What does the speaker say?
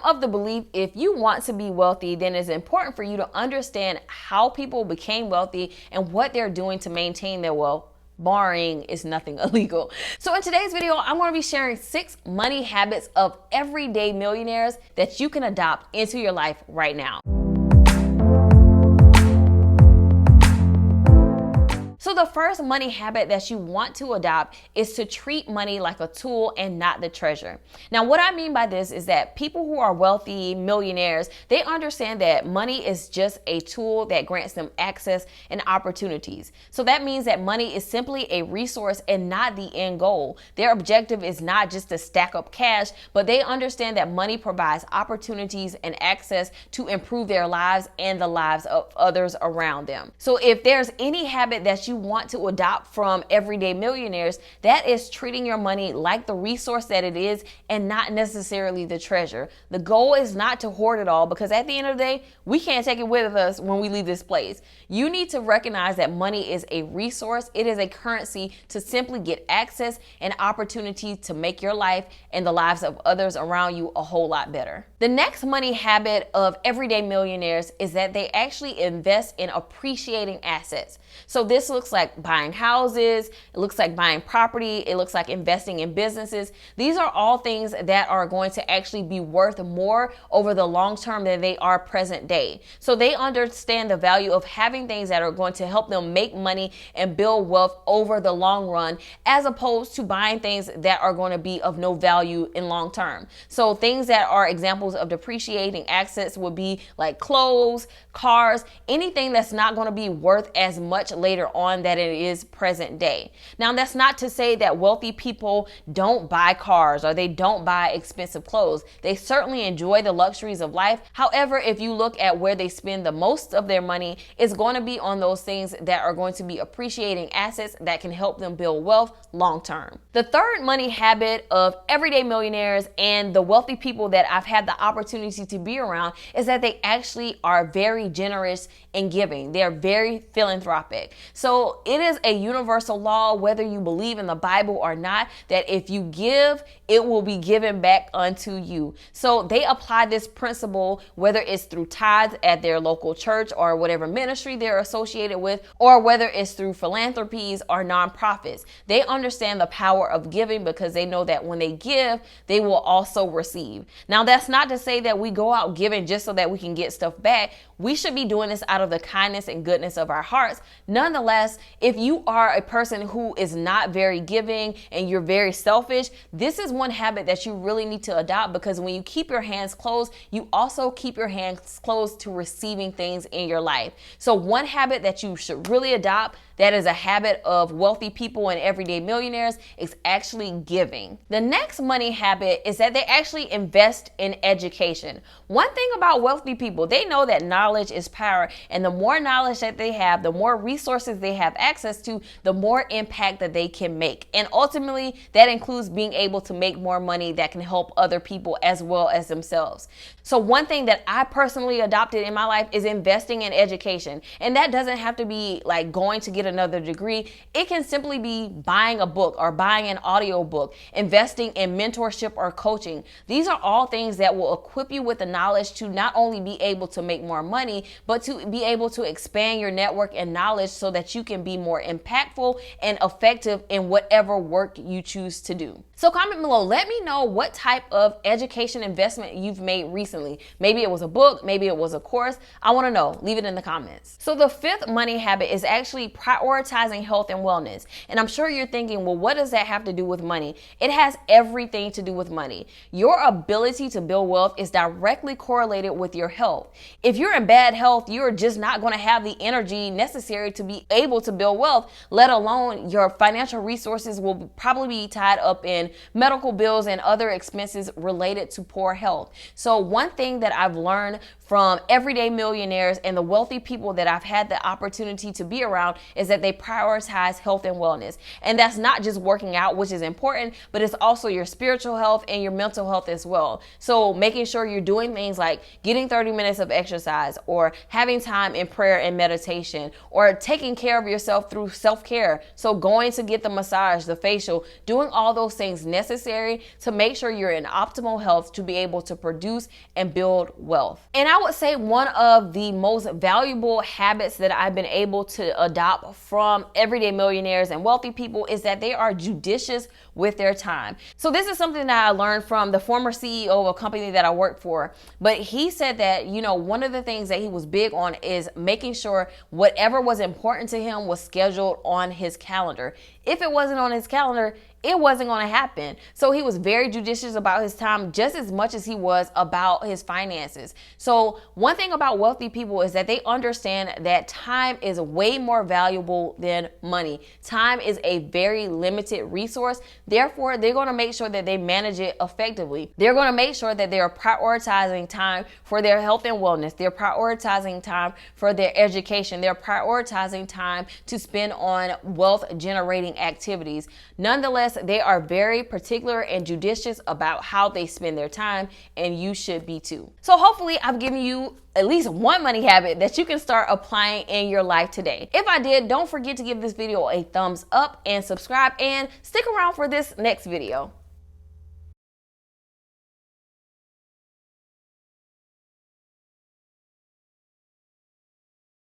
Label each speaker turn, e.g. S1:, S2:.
S1: of the belief if you want to be wealthy, then it's important for you to understand how people became wealthy and what they're doing to maintain their wealth, barring is nothing illegal. So in today's video, I'm going to be sharing 6 money habits of everyday millionaires that you can adopt into your life right now. So the first money habit that you want to adopt is to treat money like a tool and not the treasure. Now, what I mean by this is that people who are wealthy, millionaires, they understand that money is just a tool that grants them access and opportunities. So that means that money is simply a resource and not the end goal. Their objective is not just to stack up cash, but they understand that money provides opportunities and access to improve their lives and the lives of others around them. So if there's any habit that you want to adopt from everyday millionaires, that is treating your money like the resource that it is and not necessarily the treasure. The goal is not to hoard it all, because at the end of the day, we can't take it with us when we leave this place. You need to recognize that money is a resource. It is a currency to simply get access and opportunity to make your life and the lives of others around you a whole lot better. The next money habit of everyday millionaires is that they actually invest in appreciating assets. So this looks like buying houses, it looks like buying property, it looks like investing in businesses. These are all things that are going to actually be worth more over the long term than they are present day. So they understand the value of having things that are going to help them make money and build wealth over the long run, as opposed to buying things that are going to be of no value in long term. So things that are examples of depreciating assets would be like clothes, cars, anything that's not going to be worth as much later on that it is present day. Now, that's not to say that wealthy people don't buy cars or they don't buy expensive clothes. They certainly enjoy the luxuries of life. However, if you look at where they spend the most of their money, it's going to be on those things that are going to be appreciating assets that can help them build wealth long term. The third money habit of everyday millionaires and the wealthy people that I've had the opportunity to be around is that they actually are very generous in giving. They're very philanthropic. So it is a universal law, whether you believe in the Bible or not, that if you give, it will be given back unto you. So they apply this principle, whether it's through tithes at their local church or whatever ministry they're associated with, or whether it's through philanthropies or nonprofits. They understand the power of giving because they know that when they give, they will also receive. Now, that's not to say that we go out giving just so that we can get stuff back. We should be doing this out of the kindness and goodness of our hearts. Nonetheless, if you are a person who is not very giving and you're very selfish, this is one habit that you really need to adopt, because when you keep your hands closed, you also keep your hands closed to receiving things in your life. So one habit that you should really adopt, that is a habit of wealthy people and everyday millionaires, is actually giving. The next money habit is that they actually invest in education. One thing about wealthy people, they know that knowledge is power, and the more knowledge that they have, the more resources they have access to, the more impact that they can make. And ultimately, that includes being able to make more money that can help other people as well as themselves. So one thing that I personally adopted in my life is investing in education. And that doesn't have to be like going to get another degree. It can simply be buying a book or buying an audio book, investing in mentorship or coaching. These are all things that will equip you with the knowledge to not only be able to make more money, but to be able to expand your network and knowledge so that you can be more impactful and effective in whatever work you choose to do. So comment below, let me know what type of education investment you've made recently. Maybe it was a book, maybe it was a course. I want to know. Leave it in the comments. So the fifth money habit is actually prioritizing health and wellness. And I'm sure you're thinking, well, what does that have to do with money? It has everything to do with money. Your ability to build wealth is directly correlated with your health. If you're in bad health, you're just not going to have the energy necessary to be able to build wealth, let alone your financial resources will probably be tied up in medical bills and other expenses related to poor health. So one thing that I've learned from everyday millionaires and the wealthy people that I've had the opportunity to be around is that they prioritize health and wellness. And that's not just working out, which is important, but it's also your spiritual health and your mental health as well. So making sure you're doing things like getting 30 minutes of exercise, or having time in prayer and meditation, or taking care of yourself through self-care. So going to get the massage, the facial, doing all those things necessary to make sure you're in optimal health to be able to produce and build wealth. And I would say one of the most valuable habits that I've been able to adopt from everyday millionaires and wealthy people is that they are judicious with their time. So this is something that I learned from the former CEO of a company that I worked for. But he said that, one of the things that he was big on is making sure whatever was important to him was scheduled on his calendar. If it wasn't on his calendar, it wasn't going to happen. So he was very judicious about his time just as much as he was about his finances. So one thing about wealthy people is that they understand that time is way more valuable than money. Time is a very limited resource. Therefore, they're going to make sure that they manage it effectively. They're going to make sure that they're prioritizing time for their health and wellness. They're prioritizing time for their education. They're prioritizing time to spend on wealth generating activities. Nonetheless, they are very particular and judicious about how they spend their time, and you should be too. So hopefully I've given you at least one money habit that you can start applying in your life today. If I did, don't forget to give this video a thumbs up and subscribe and stick around for this next video.